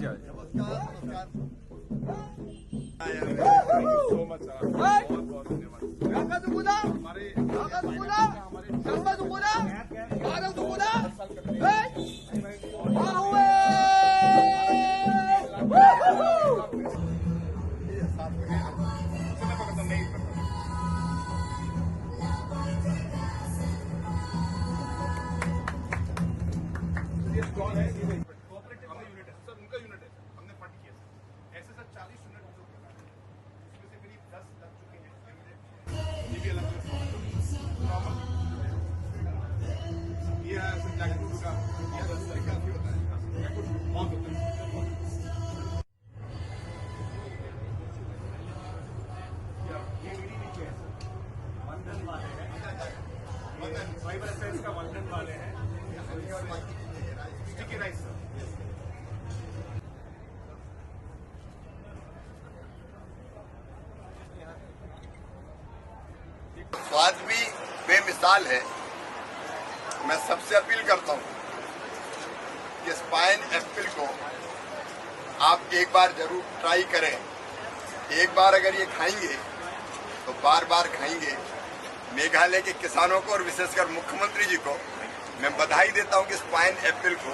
जी so much sir, बहुत बहुत धन्यवाद। कौन है? कोऑपरेटिव यूनिट है सर, उनका यूनिट है, हमने फंड किया सर। ऐसे सर 40 यूनिट हम लोग लगा है, इसमें से करीब 10 लग चुके हैं। ये भी अलग नॉर्मल ये है सर, जैकफ्रूट का ये 10 तरीका भी होता है, जैकफ्रूट बहुत होता है। ये मेरी नीचे है सर, वंदन वाले हैं, वंदन फाइबर सेल्स का वंदन वाले हैं, स्टिकी राइस सर। स्वाद भी बेमिसाल है। मैं सबसे अपील करता हूं कि स्पाइन एप्पल को आप एक बार जरूर ट्राई करें। एक बार अगर ये खाएंगे तो बार बार खाएंगे। मेघालय के किसानों को और विशेषकर मुख्यमंत्री जी को मैं बधाई देता हूं कि स्पाइन एप्पल को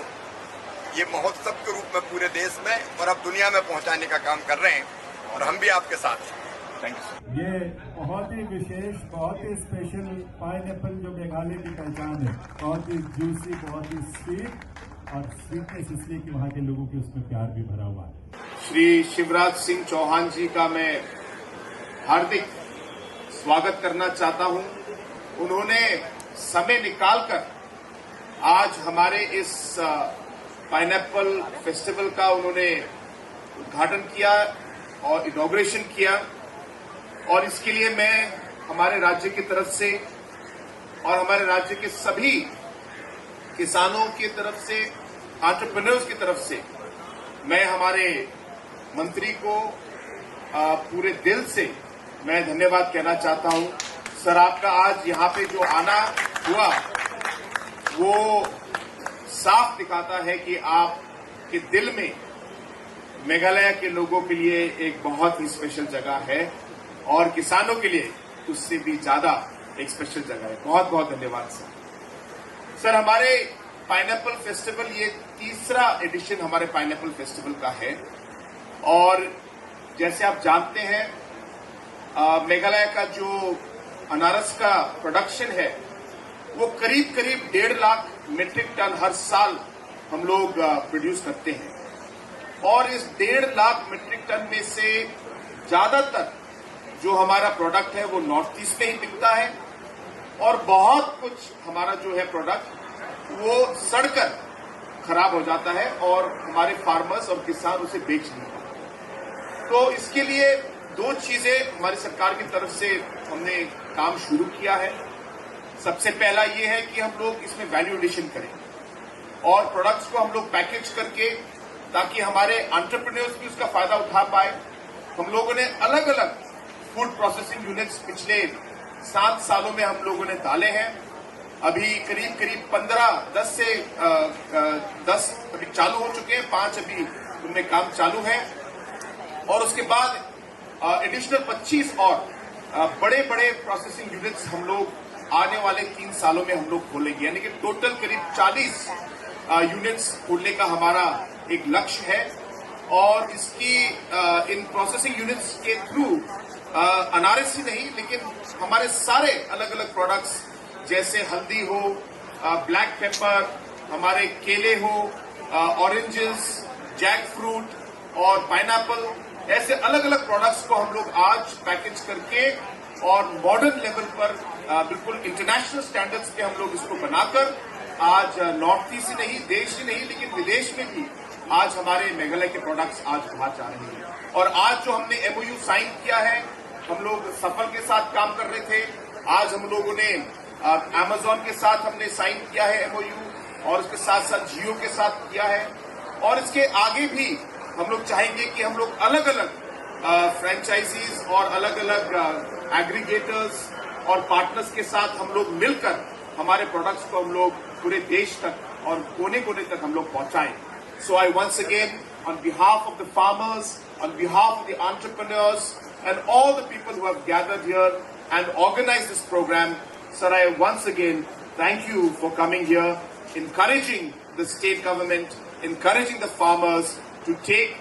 ये महोत्सव के रूप में पूरे देश में और अब दुनिया में पहुंचाने का काम कर रहे हैं और हम भी आपके साथ हैं। Thank you. ये बहुत ही विशेष, बहुत ही स्पेशल पाइनएप्पल जो मेघालय की पहचान है। बहुत ही जूसी, बहुत ही स्वीट और स्वीटनेस इसलिए कि वहाँ के लोगों के उसमें प्यार भी भरा हुआ है। श्री शिवराज सिंह चौहान जी का मैं हार्दिक स्वागत करना चाहता हूं। उन्होंने समय निकालकर आज हमारे इस पाइनएप्पल फेस्टिवल का उन्होंने उद्घाटन किया और इनॉग्रेशन किया, और इसके लिए मैं हमारे राज्य की तरफ से और हमारे राज्य के सभी किसानों की तरफ से, एंटरप्रेन्योर्स की तरफ से मैं हमारे मंत्री को पूरे दिल से मैं धन्यवाद कहना चाहता हूं। सर, आपका आज यहां पे जो आना हुआ वो साफ दिखाता है कि आपके दिल में मेघालय के लोगों के लिए एक बहुत ही स्पेशल जगह है और किसानों के लिए उससे भी ज्यादा एक स्पेशल जगह है। बहुत बहुत धन्यवाद सर। सर, हमारे पाइनएप्पल फेस्टिवल ये तीसरा एडिशन हमारे पाइनएप्पल फेस्टिवल का है और जैसे आप जानते हैं मेघालय का जो अनारस का प्रोडक्शन है वो करीब करीब 1.5 लाख मीट्रिक टन हर साल हम लोग प्रोड्यूस करते हैं और इस 1.5 लाख मीट्रिक टन में से ज्यादातर जो हमारा प्रोडक्ट है वो नॉर्थ ईस्ट में ही बिकता है और बहुत कुछ हमारा जो है प्रोडक्ट वो सड़कर खराब हो जाता है और हमारे फार्मर्स और किसान उसे बेच नहीं पाते। तो इसके लिए 2 चीजें हमारी सरकार की तरफ से हमने काम शुरू किया है। सबसे पहला ये है कि हम लोग इसमें वैल्यू एडिशन करें और प्रोडक्ट्स को हम लोग पैकेज करके ताकि हमारे एंटरप्रेन्योर्स भी उसका फायदा उठा पाए। हम लोगों ने अलग अलग फूड प्रोसेसिंग यूनिट्स पिछले 7 सालों में हम लोगों ने डाले हैं। अभी करीब 10 से 10 अभी चालू हो चुके हैं, 5 अभी उनमें काम चालू है और उसके बाद एडिशनल 25 और बड़े बड़े प्रोसेसिंग यूनिट्स हम लोग आने वाले 3 सालों में हम लोग खोलेंगे, यानी कि टोटल करीब 40 यूनिट्स खोलने का हमारा एक लक्ष्य है। और इसकी इन प्रोसेसिंग यूनिट्स के थ्रू अनारस ही नहीं लेकिन हमारे सारे अलग अलग प्रोडक्ट्स जैसे हल्दी हो, ब्लैक पेपर, हमारे केले हो, ऑरेंजेस, जैक फ्रूट और पाइनएप्पल, ऐसे अलग अलग प्रोडक्ट्स को हम लोग आज पैकेज करके और मॉडर्न लेवल पर बिल्कुल इंटरनेशनल स्टैंडर्ड्स पे हम लोग इसको बनाकर आज नॉर्थ ईस्ट ही नहीं, देश ही नहीं लेकिन विदेश में भी आज हमारे मेघालय के प्रोडक्ट्स आज बाहर जा रहे हैं। और आज जो हमने एमओयू साइन किया है, हम लोग सफल के साथ काम कर रहे थे, आज हम लोगों ने अमेजॉन के साथ हमने साइन किया है एमओयू और उसके साथ साथ जियो के साथ किया है और इसके आगे भी हम लोग चाहेंगे कि हम लोग अलग अलग फ्रेंचाइजीज और अलग अलग एग्रीगेटर्स और पार्टनर्स के साथ हम लोग मिलकर हमारे प्रोडक्ट्स को हम लोग पूरे देश तक और कोने कोने तक हम लोग पहुंचाएं। So I once again on behalf of the farmers, on behalf of the entrepreneurs, and all the people who have gathered here and organized this program, sir, I once again thank you for coming here, encouraging the state government, encouraging the farmers to take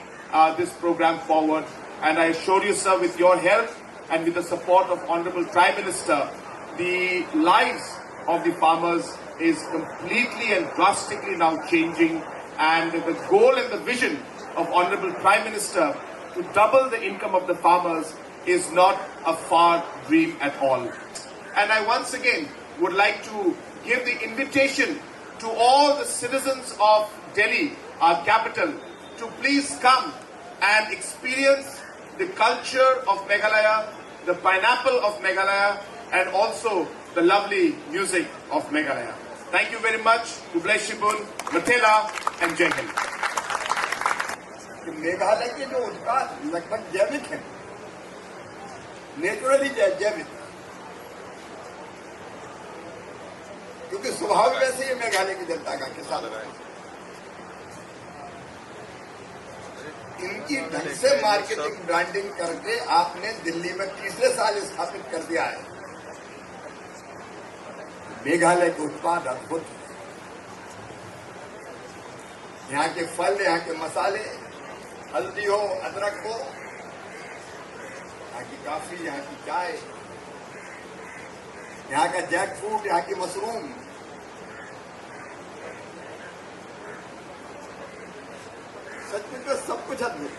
this program forward. And I assure you, sir, with your help and with the support of Honorable Prime Minister, the lives of the farmers is completely and drastically now changing. And the goal and the vision of Honorable Prime Minister to double the income of the farmers is not a far dream at all. And I once again would like to give the invitation to all the citizens of Delhi, our capital, to please come and experience the culture of Meghalaya, the pineapple of Meghalaya, and also the lovely music of Meghalaya. Thank you very much. Kublai Shibun, Mathela, and Jai Hind. Meghalaya के जो उत्पाद लगभग जैविक है, naturally जैविक, क्योंकि स्वभाव वैसे ही मेघालय की जनता का किसान है। इनकी ढंग से मार्केटिंग ब्रांडिंग करके आपने दिल्ली में तीसरे साल स्थापित कर दिया है। मेघालय के उत्पाद अद्भुत है। यहाँ के फल, यहाँ के मसाले, हल्दी हो, अदरक हो, यहाँ की कॉफी, यहाँ की चाय, यहाँ का जैक फ्रूट, यहाँ की मशरूम, सचमुच में सब कुछ अद्भुत।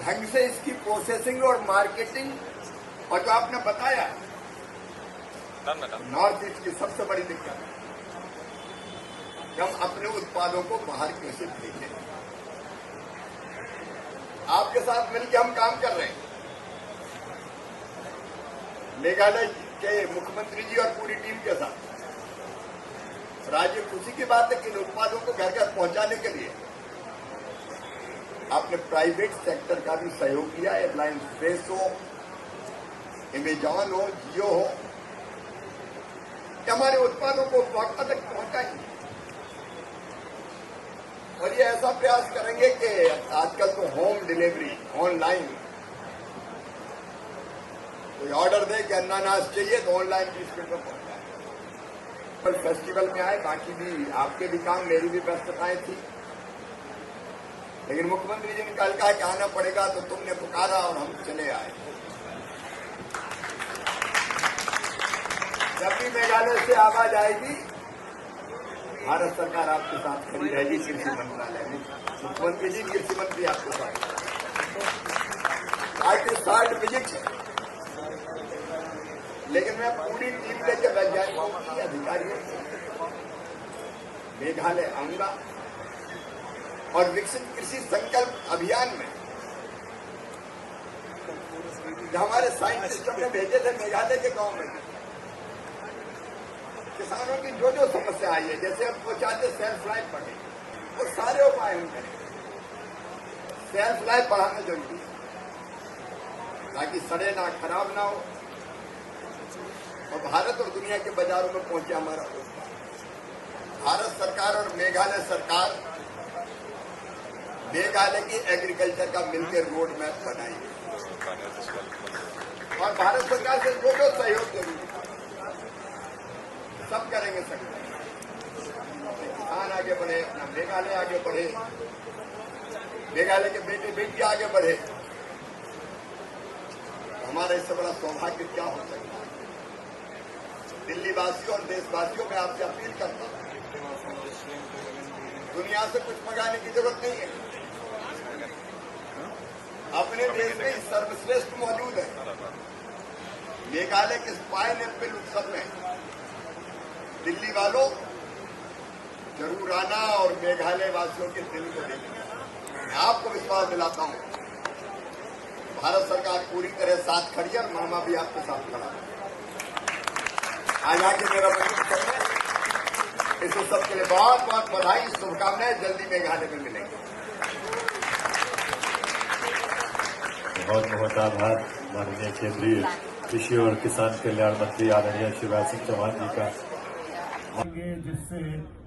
ढंग से इसकी प्रोसेसिंग और मार्केटिंग, और जो आपने बताया नॉर्थ ईस्ट की सबसे बड़ी दिक्कत है कि हम अपने उत्पादों को बाहर कैसे भेजें। आपके साथ मिलकर हम काम कर रहे हैं। मेघालय के मुख्यमंत्री जी और पूरी टीम के साथ राज्य खुशी की बात है कि इन उत्पादों को घर घर पहुंचाने के लिए आपने प्राइवेट सेक्टर का भी सहयोग किया है। रिलायंस फ्रेश हो, अमेजॉन हो, जियो हो, कि हमारे उत्पादों को उपभोक्ता तक पहुंचाएंगे। और ये ऐसा प्रयास करेंगे कि आजकल तो होम डिलीवरी ऑनलाइन, कोई ऑर्डर दे कि अनानास चाहिए तो ऑनलाइन 20 मिनट में पहुंच जाए। पर फेस्टिवल में आए, बाकी भी आपके भी काम, मेरी भी व्यस्तताएं थी, लेकिन मुख्यमंत्री जी ने कल कहा कि आना पड़ेगा, तो तुमने पुकारा और हम चले आए। जब भी मेघालय से आवाज आएगी, भारत सरकार आपके साथ खड़ी रहेगी। कृषि मंत्रालय में मुख्यमंत्री जी, कृषि मंत्री आपके साथ। आज के 60 विजिट है, लेकिन मैं पूरी टीम लेकर वैज्ञानिकों की, अधिकारियों की मेघालय आऊंगा और विकसित कृषि संकल्प अभियान में जो हमारे साइंटिस्ट हमने भेजे थे मेघालय के गांव में, किसानों की जो जो समस्या आई है, जैसे हम वो चाहते सेल्फ लाइफ बढ़े, वो सारे उपाय हम करें। सेल्फ लाइफ बढ़ाना जरूरी है ताकि सड़े ना, खराब ना हो और भारत और दुनिया के बाजारों में पहुंचे हमारा उत्पाद। भारत सरकार और मेघालय सरकार मेघालय की एग्रीकल्चर का मिलकर रोड मैप बनाएगी और भारत सरकार से जो जो सहयोग जरूरी है सब करेंगे। किसान आगे बढ़े, अपना मेघालय आगे बढ़े, मेघालय के बेटे बेटी आगे बढ़े, हमारा इससे बड़ा सौभाग्य क्या हो सकता है। दिल्ली वासियों और देशवासियों में आपसे अपील करता हूं, दुनिया से कुछ मंगाने की जरूरत नहीं है। अपने देश में सर्वश्रेष्ठ मौजूद है। मेघालय के पाइनएप्पल उत्सव में दिल्ली वालों जरूर आना और मेघालय वासियों के दिल को देखना। मैं आपको विश्वास दिलाता हूं, भारत सरकार पूरी तरह साथ खड़ी है और मामा भी आपके साथ खड़ा है। आज आके मेरा मदद करने, इस उत्सव के लिए बहुत बहुत बधाई, शुभकामनाएं। जल्दी मेघालय में मिलेंगे। बहुत बहुत आभार माननीय केंद्रीय कृषि और किसान कल्याण मंत्री आदरणीय शिवराज सिंह चौहान जी का, जिससे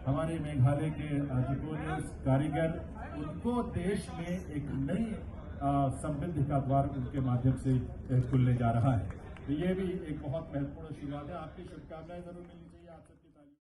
हमारे मेघालय के जिकोनियस कारीगर, उनको देश में एक नई समृद्धि का द्वार उनके माध्यम से खुलने जा रहा है। तो ये भी एक बहुत महत्वपूर्ण शुरुआत है। आपकी शुभकामनाएं जरूर मिलनी चाहिए।